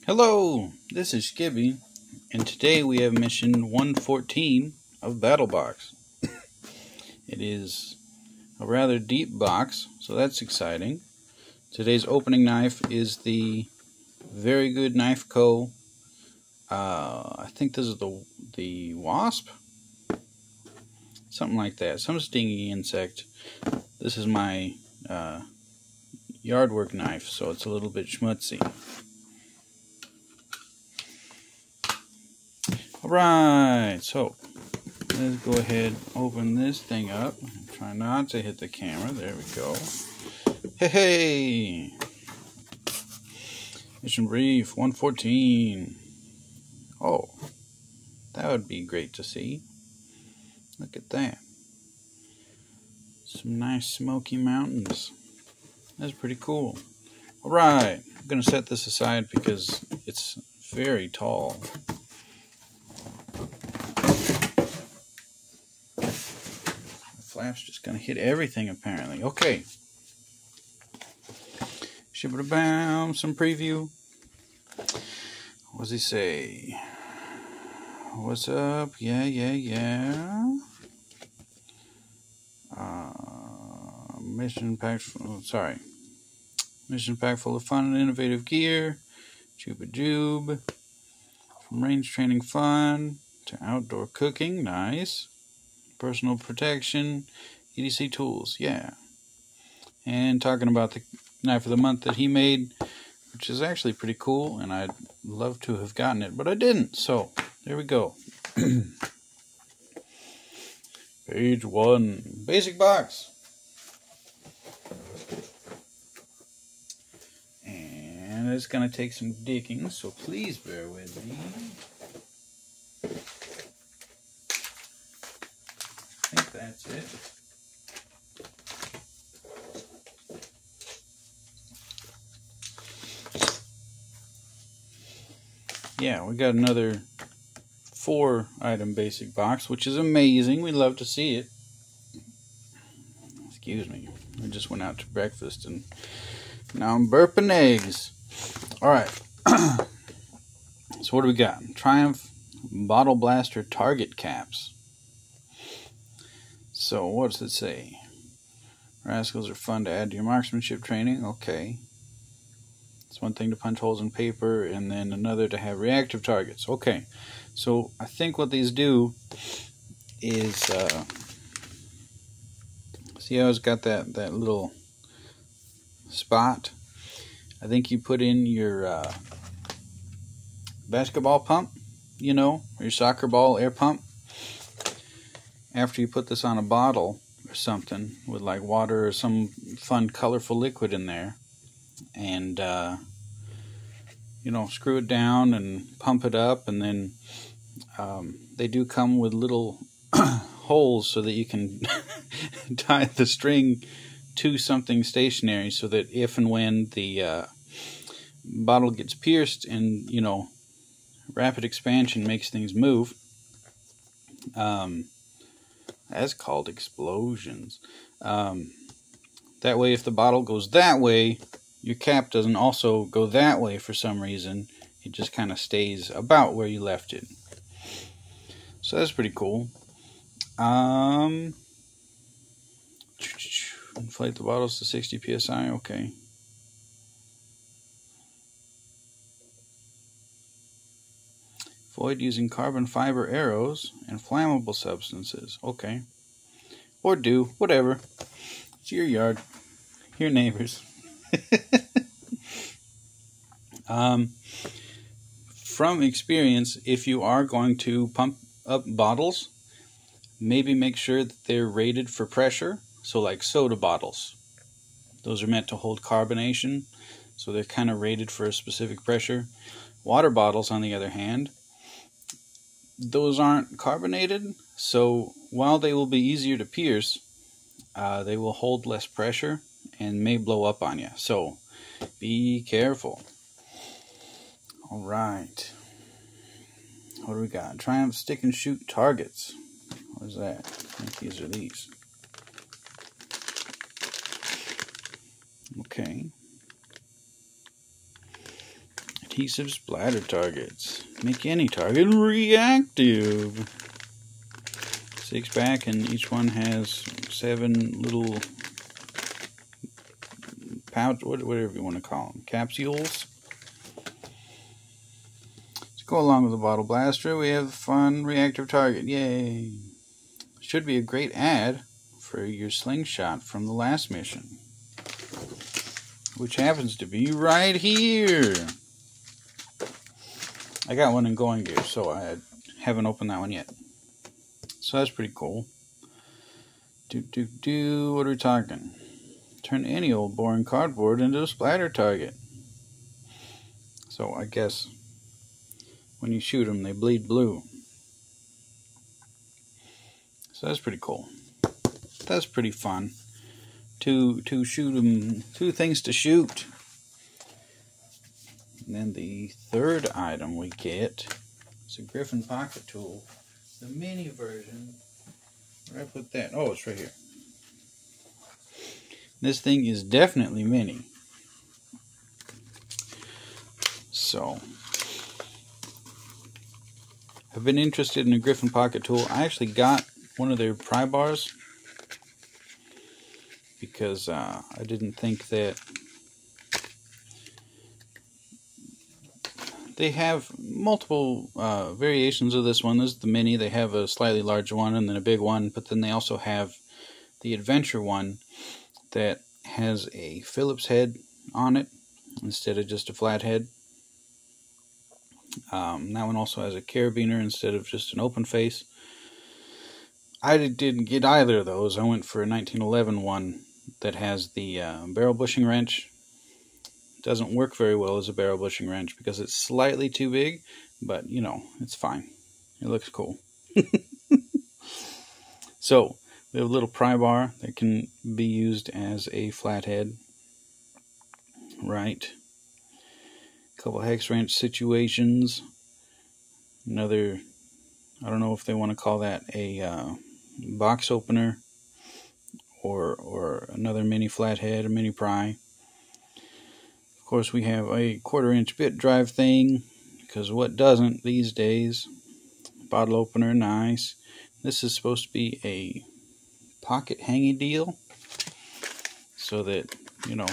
Hello, this is Skibby, and today we have mission 114 of BattlBox. It is a rather deep box, so that's exciting. Today's opening knife is the Very Good Knife Co. I think this is the wasp? Something like that, some stingy insect. This is my yard work knife, so it's a little bit schmutzy. Alright, so let's go ahead and open this thing up. Try not to hit the camera. There we go. Hey! Mission brief 114. Oh, that would be great to see. Look at that. Some nice smoky mountains. That's pretty cool. Alright, I'm going to set this aside because it's very tall. Flap's just gonna hit everything apparently. Okay. Shibba-da-bam, some preview. What does he say? What's up? Yeah. Mission packed full of fun and innovative gear. Jooba-joob. From range training fun to outdoor cooking. Nice. Personal protection, EDC tools, yeah. And talking about the knife of the month that he made, which is actually pretty cool, and I'd love to have gotten it, but I didn't, so there we go. Page 1, basic box. And it's going to take some digging, so please bear with me. I think that's it. Yeah, we got another 4-item basic box, which is amazing. We love to see it. Excuse me. I just went out to breakfast and now I'm burping eggs. Alright. So what do we got? Triumph Bottle Blaster Target Caps. So, what does it say? Rascals are fun to add to your marksmanship training. Okay. It's one thing to punch holes in paper, and then another to have reactive targets. Okay. So, I think what these do is, see how it's got that little spot? I think you put in your basketball pump, or your soccer ball air pump. After you put this on a bottle or something with like water or some fun colorful liquid in there, and screw it down and pump it up, and then they do come with little holes so that you can tie the string to something stationary, so that if and when the bottle gets pierced and rapid expansion makes things move, that's called explosions. That way, if the bottle goes that way, your cap doesn't also go that way for some reason. It just kind of stays about where you left it. So that's pretty cool. Inflate the bottles to 60 psi. Okay. Avoid using carbon fiber arrows and flammable substances. Okay. Or do. Whatever. It's your yard. Your neighbors. From experience, if you are going to pump up bottles, maybe make sure that they're rated for pressure. So like soda bottles. Those are meant to hold carbonation. So they're kind of rated for a specific pressure. Water bottles, on the other hand, those aren't carbonated, so while they will be easier to pierce, they will hold less pressure and may blow up on you. So be careful. Alright. What do we got? Triumph Stick and Shoot Targets. What is that? I think these are these. Okay. Adhesive splatter targets. Make any target reactive. 6-pack, and each one has 7 little pouch, whatever you want to call them, capsules. To go along with the bottle blaster, we have fun reactive target. Yay! Should be a great ad for your slingshot from the last mission, which happens to be right here. I got one in going gear, so I haven't opened that one yet. So that's pretty cool. What are we talking? Turn any old boring cardboard into a splatter target. So I guess when you shoot them, they bleed blue. So that's pretty cool. That's pretty fun. To shoot them, 2 things to shoot. And then the third item we get is a Griffin pocket tool. The mini version. Where did I put that? Oh, it's right here. This thing is definitely mini. So, I've been interested in a Griffin pocket tool. I actually got one of their pry bars because I didn't think that they have multiple variations of this one. This is the mini. They have a slightly larger one and then a big one, but then they also have the adventure one that has a Phillips head on it instead of just a flat head. That one also has a carabiner instead of just an open face. I didn't get either of those. I went for a 1911 one that has the barrel bushing wrench. Doesn't work very well as a barrel bushing wrench because it's slightly too big, but you know, it's fine. It looks cool. So, we have a little pry bar that can be used as a flathead. Right. A couple hex wrench situations. Another, I don't know if they want to call that a box opener or another mini flathead, a mini pry. Of course, we have a 1/4-inch bit drive thing, because what doesn't these days? Bottle opener, nice. This is supposed to be a pocket hangy deal, so that, you know,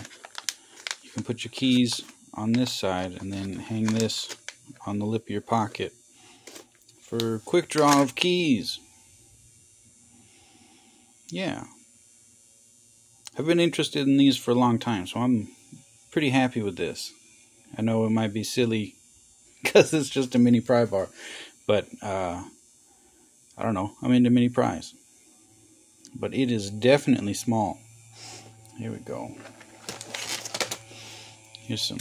you can put your keys on this side and then hang this on the lip of your pocket for quick draw of keys. Yeah. I've been interested in these for a long time, so I'm pretty happy with this. I know it might be silly because it's just a mini pry bar, but I don't know, I'm into mini pries. But it is definitely small. Here we go. Here's some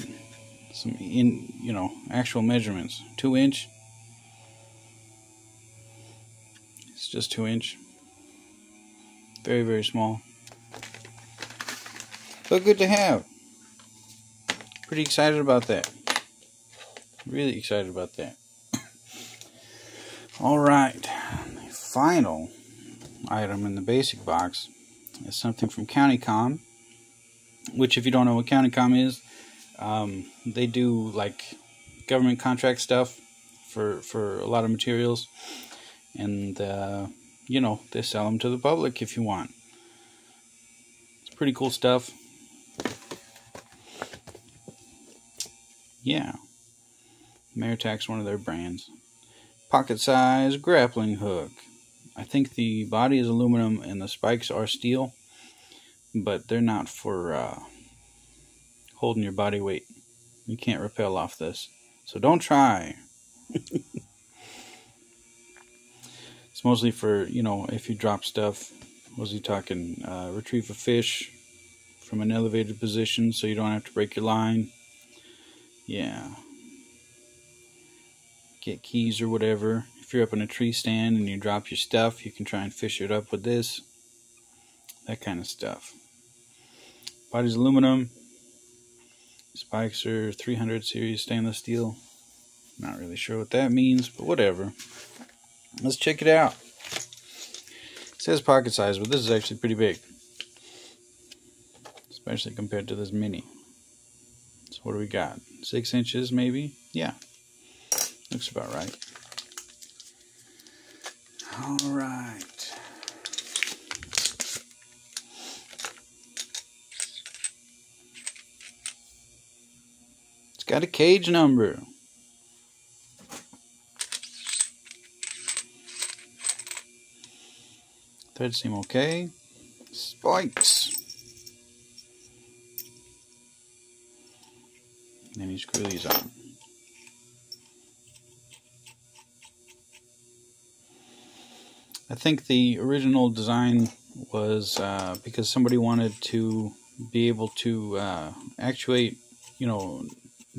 actual measurements. 2-inch. It's just 2-inch. Very, very small. But good to have. Pretty excited about that. Really excited about that. Alright. The final item in the basic box is something from CountyCom, which, if you don't know what CountyCom is, they do like government contract stuff for a lot of materials, and you know, they sell them to the public if you want. It's pretty cool stuff. Yeah, Meritac's one of their brands. Pocket size grappling hook. I think the body is aluminum and the spikes are steel, but they're not for holding your body weight. You can't rappel off this, so don't try. It's mostly for, you know, if you drop stuff. Was he talking retrieve a fish from an elevated position so you don't have to break your line? Yeah. Get keys or whatever. If you're up in a tree stand and you drop your stuff, you can try and fish it up with this. That kind of stuff. Body's aluminum. Spikes are 300 series stainless steel. Not really sure what that means, but whatever. Let's check it out. It says pocket size, but this is actually pretty big. Especially compared to this mini. So what do we got? 6 inches maybe. Yeah, looks about right. All right. It's got a cage number. Threads seem okay. Spikes. Then you screw these on. I think the original design was because somebody wanted to be able to actuate, you know,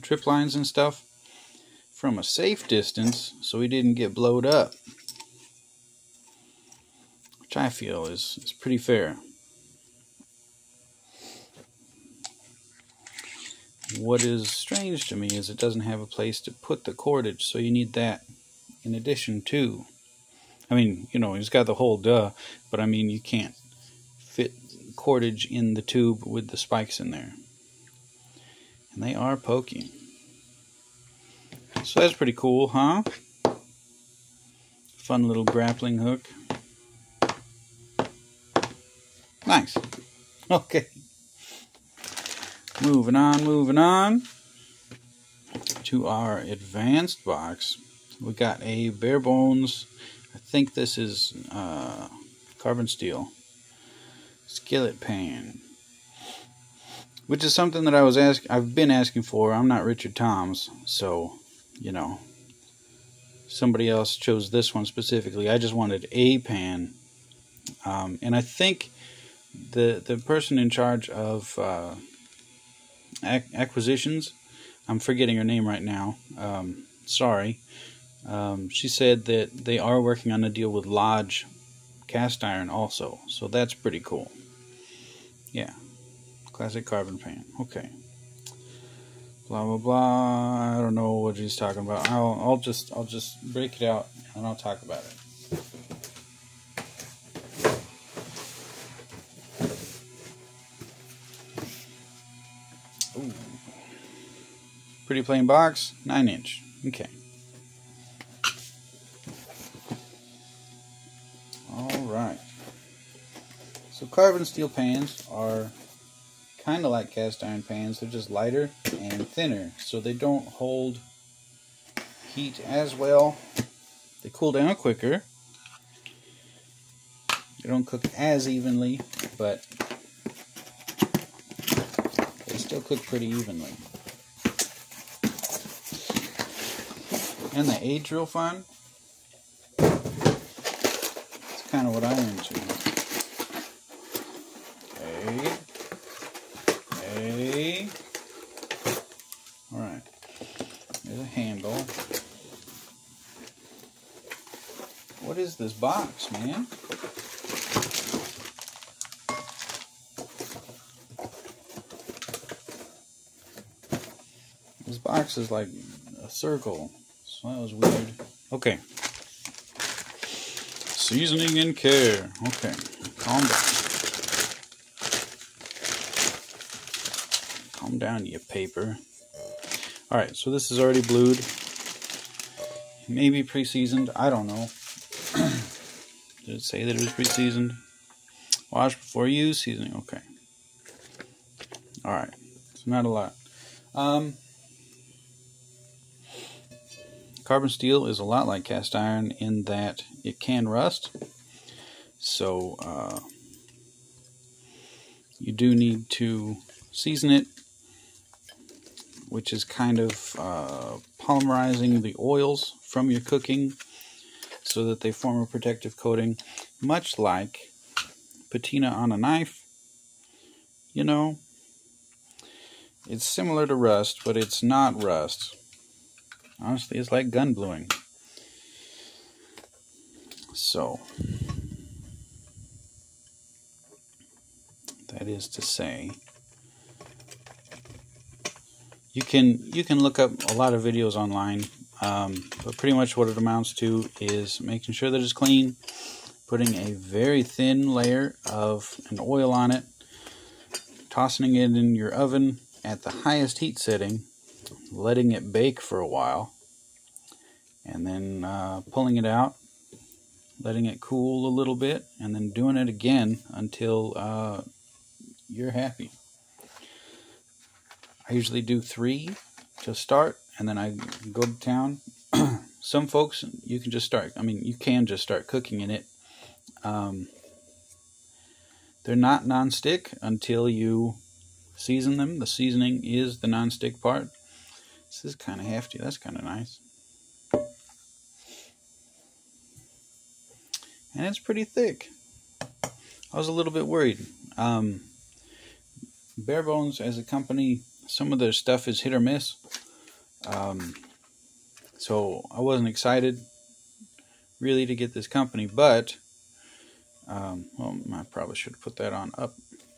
trip lines and stuff from a safe distance so he didn't get blowed up. Which I feel is pretty fair. What is strange to me is it doesn't have a place to put the cordage, so you need that in addition to. I mean, you know, he's got the hole, duh, but I mean, you can't fit cordage in the tube with the spikes in there. And they are poking. So that's pretty cool, huh? Fun little grappling hook. Nice. Okay. Moving on to our advanced box. We got a bare bones, I think this is carbon steel skillet pan, which is something that I've been asking for. I'm not Richard Toms, so you know, somebody else chose this one specifically. I just wanted a pan, and I think the person in charge of acquisitions, I'm forgetting her name right now, sorry, she said that they are working on a deal with Lodge cast iron also, so that's pretty cool. Yeah, classic carbon pan. Okay, blah blah blah. I don't know what he's talking about. I'll just break it out and I'll talk about it. Ooh. Pretty plain box, 9-inch. Okay. Alright. So carbon steel pans are kind of like cast iron pans. They're just lighter and thinner, so they don't hold heat as well. They cool down quicker. They don't cook as evenly, but they still cook pretty evenly. And they age real fun. That's kind of what I'm into. Okay. Alright. There's a handle. What is this box, man? This box is like a circle. So that was weird. Okay. Seasoning and care. Okay. Calm down. Calm down, you paper. Alright, so this is already blued. Maybe pre-seasoned. I don't know. Did it say that it was pre-seasoned? Wash before use. Seasoning. Okay. Alright. So not a lot. Carbon steel is a lot like cast iron in that it can rust, so you do need to season it, which is kind of polymerizing the oils from your cooking so that they form a protective coating, much like patina on a knife. You know, it's similar to rust, but it's not rust. Honestly, it's like gun bluing. So, that is to say, you can look up a lot of videos online, but pretty much what it amounts to is making sure that it's clean, putting a very thin layer of an oil on it, tossing it in your oven at the highest heat setting, letting it bake for a while, and then pulling it out, letting it cool a little bit, and then doing it again until you're happy. I usually do 3 to start, and then I go to town. Some folks, you can just start cooking in it. They're not non-stick until you season them. The seasoning is the non-stick part. This is kind of hefty. That's kind of nice. And it's pretty thick. I was a little bit worried. Bare Bones as a company, some of their stuff is hit or miss. So I wasn't excited really to get this company, but well, I probably should have put that on up,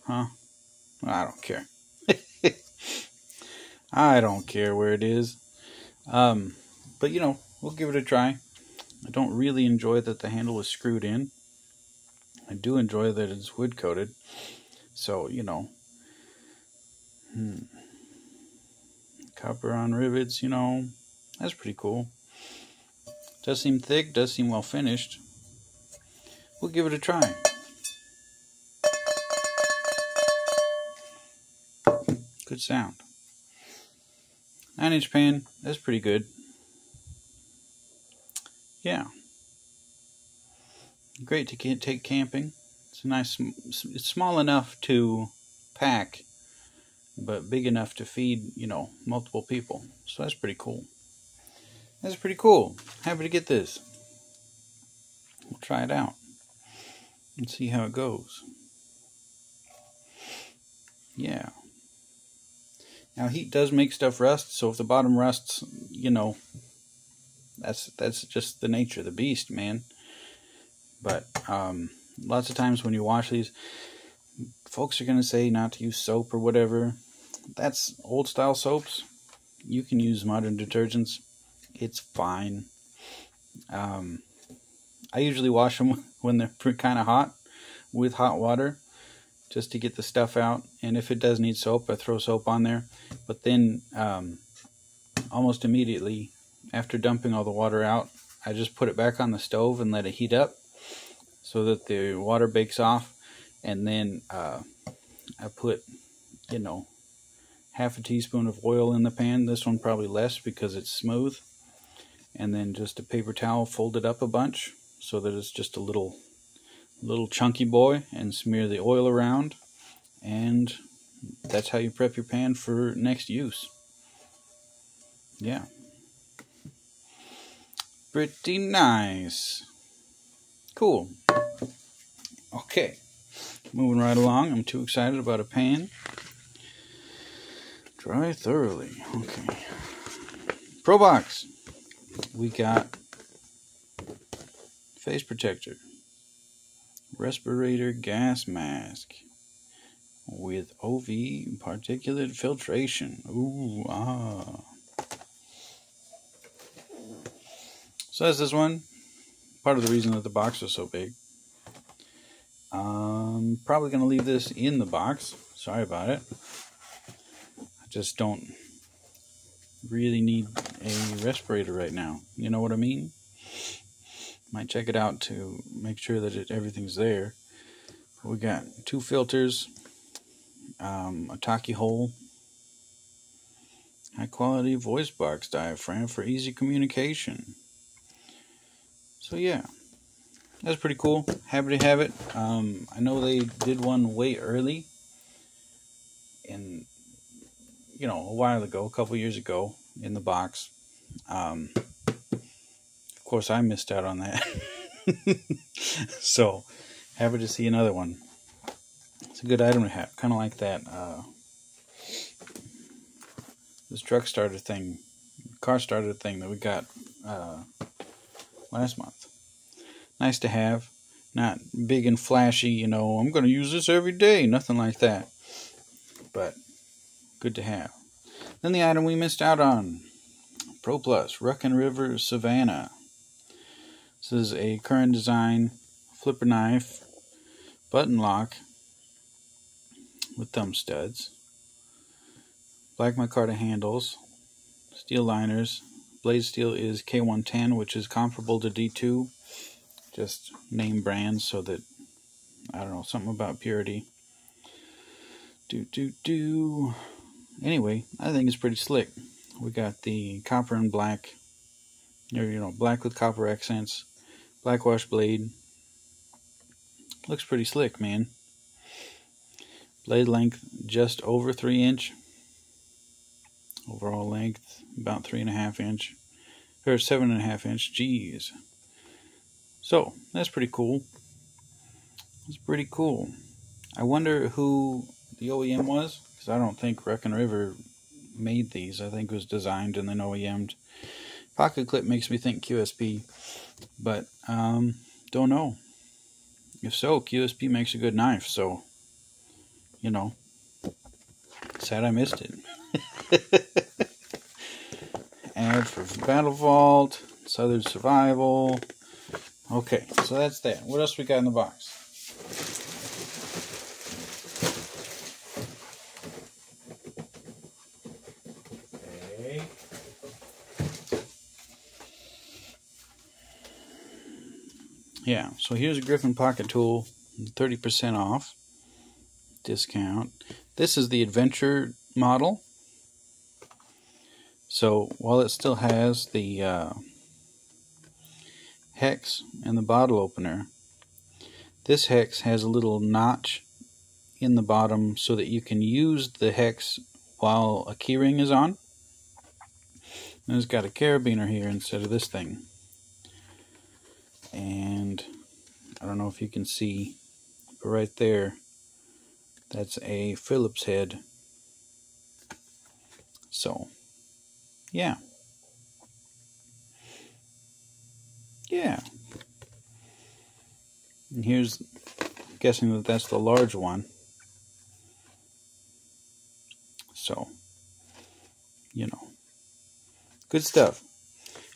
huh? I don't care. I don't care where it is. But you know, we'll give it a try. I don't really enjoy that the handle is screwed in. I do enjoy that it's wood coated. So, you know, copper on rivets, you know, that's pretty cool. Does seem thick, does seem well finished. We'll give it a try. Good sound. 9-inch pan, that's pretty good. Yeah. Great to take camping. It's a nice, it's small enough to pack, but big enough to feed, you know, multiple people. So that's pretty cool. That's pretty cool. Happy to get this. We'll try it out and see how it goes. Yeah. Now heat does make stuff rust, so if the bottom rusts, you know, that's just the nature of the beast, man. But lots of times when you wash these, folks are going to say not to use soap or whatever. That's old style soaps. You can use modern detergents. It's fine. I usually wash them when they're kind of hot with hot water just to get the stuff out. And if it does need soap, I throw soap on there. But then almost immediately after dumping all the water out, I just put it back on the stove and let it heat up so that the water bakes off. And then I put, you know, half a teaspoon of oil in the pan. This one probably less because it's smooth. And then just a paper towel folded up a bunch so that it's just a little chunky boy, and smear the oil around. And that's how you prep your pan for next use. Yeah. Pretty nice. Cool. Okay. Moving right along. I'm too excited about a pan. Dry thoroughly. Okay. Pro Box. We got face protector, respirator gas mask with OV particulate filtration. Ooh, ah. So that's this one. Part of the reason that the box was so big. Probably going to leave this in the box. Sorry about it. I just don't really need a respirator right now. You know what I mean? Might check it out to make sure that everything's there. We got 2 filters, a Taki hole, high quality voice box diaphragm for easy communication. So yeah, that's pretty cool. Happy to have it. I know they did one way early, and you know, a while ago, a couple years ago, in the box. Of course, I missed out on that. So, happy to see another one. It's a good item to have. Kind of like that, this truck starter thing, car starter thing that we got last month. Nice to have. Not big and flashy, you know, I'm going to use this every day. Nothing like that. But good to have. Then the item we missed out on. Pro Plus Ruckin River Savannah. This is a current design flipper knife, button lock with thumb studs, black micarta handles, steel liners. Blade steel is K110, which is comparable to D2. Just name brands so that, I don't know, something about purity. Anyway, I think it's pretty slick. We got the copper and black, black with copper accents, black wash blade. Looks pretty slick, man. Blade length just over 3 inch. Overall length about 3.5 inch, or 7.5 inch. Jeez. So that's pretty cool. It's pretty cool. I wonder who the OEM was, because I don't think Wreck and River made these. I think it was designed and then OEM'd. Pocket clip makes me think QSP, but don't know. If so, QSP makes a good knife, so sad I missed it. Ad for Battle Vault, Southern Survival. Okay, so that's that. What else we got in the box? Okay. Yeah, so here's a Griffin pocket tool, 30% off discount. This is the Adventure model. So while it still has the hex and the bottle opener, this hex has a little notch in the bottom so that you can use the hex while a keyring is on. And it's got a carabiner here instead of this thing. And I don't know if you can see, but right there, that's a Phillips head. So, yeah. Yeah. And here's, guessing that that's the large one. So, good stuff.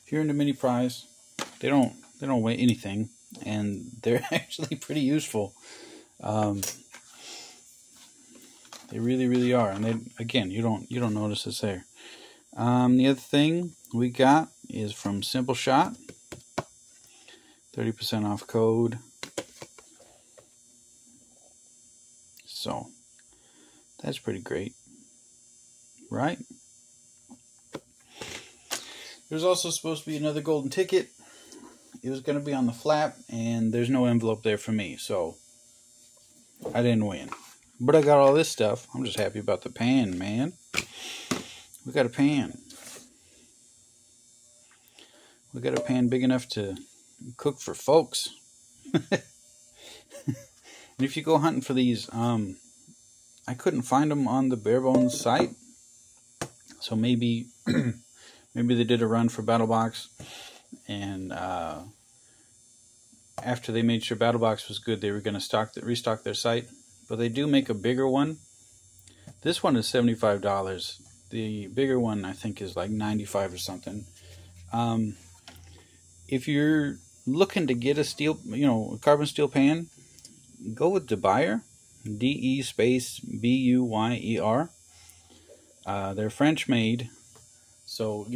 If you're into mini pries, they don't weigh anything, and they're actually pretty useful. They really are, and they, again, you don't notice it's there. The other thing we got is from Simple Shot, 30% off code. So that's pretty great, right? There's also supposed to be another golden ticket. It was going to be on the flap, and there's no envelope there for me, so I didn't win. But I got all this stuff. I'm just happy about the pan, man. We got a pan. We got a pan big enough to cook for folks. And if you go hunting for these, I couldn't find them on the Barebones site. So maybe maybe they did a run for BattlBox, and after they made sure BattlBox was good, they were going to restock their site. But they do make a bigger one. This one is $75. The bigger one, I think, is like $95 or something. If you're looking to get a steel, a carbon steel pan, go with DeBuyer, D-E space B-U-Y-E-R. They're French made, so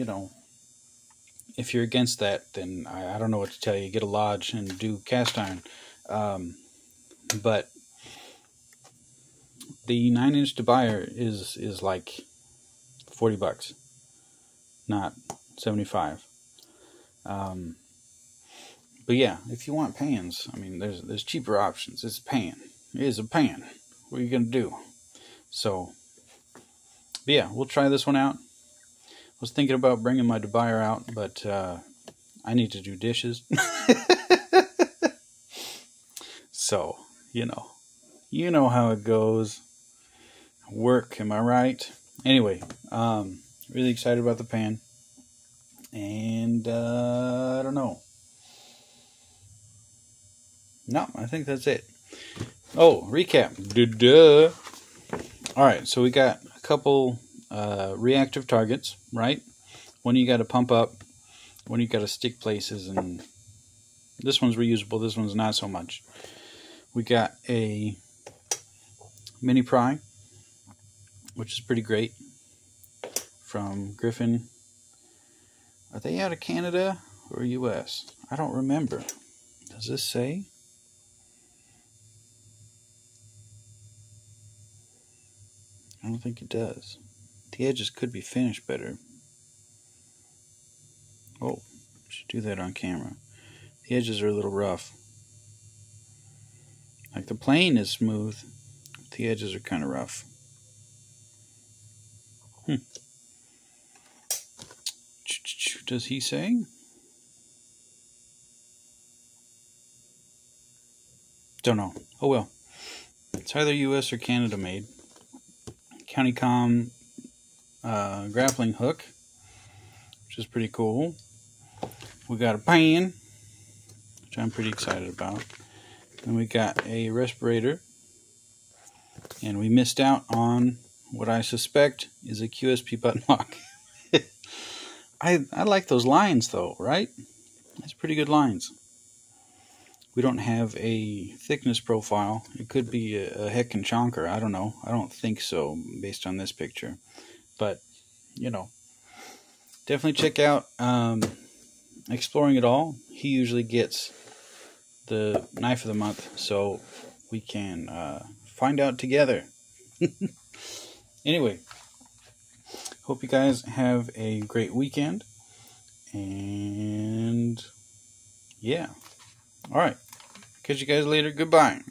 if you're against that, then I don't know what to tell you. Get a Lodge and do cast iron. But the 9-inch DeBuyer is like $40, not $75. But yeah, if you want pans, I mean, there's cheaper options. It's a pan. It is a pan. What are you gonna do? So, but yeah, we'll try this one out. I was thinking about bringing my DeBuyer out, but I need to do dishes. So, you know how it goes. Work, am I right? Anyway, really excited about the pan. And I don't know. No, I think that's it. Oh, recap. Duh. Alright, so we got a couple reactive targets, right? One you got to pump up, one you got to stick places, and this one's reusable, this one's not so much. We got a mini pry, which is pretty great, from Griffin. Are they out of Canada or US? I don't remember. Does this say? I don't think it does. The edges could be finished better. Oh, should do that on camera. The edges are a little rough. Like the plane is smooth, the edges are kind of rough. Does he say? Don't know. Oh well. It's either US or Canada made. Countycom grappling hook, which is pretty cool. We got a pan, which I'm pretty excited about. Then we got a respirator. And we missed out on what I suspect is a QSP button lock. I like those lines though, right? That's pretty good lines. We don't have a thickness profile. It could be a heckin' chonker. I don't know. I don't think so based on this picture. But, you know, definitely check out Exploring It All. He usually gets the knife of the month, so we can find out together. Anyway, hope you guys have a great weekend. And yeah. All right. Catch you guys later. Goodbye.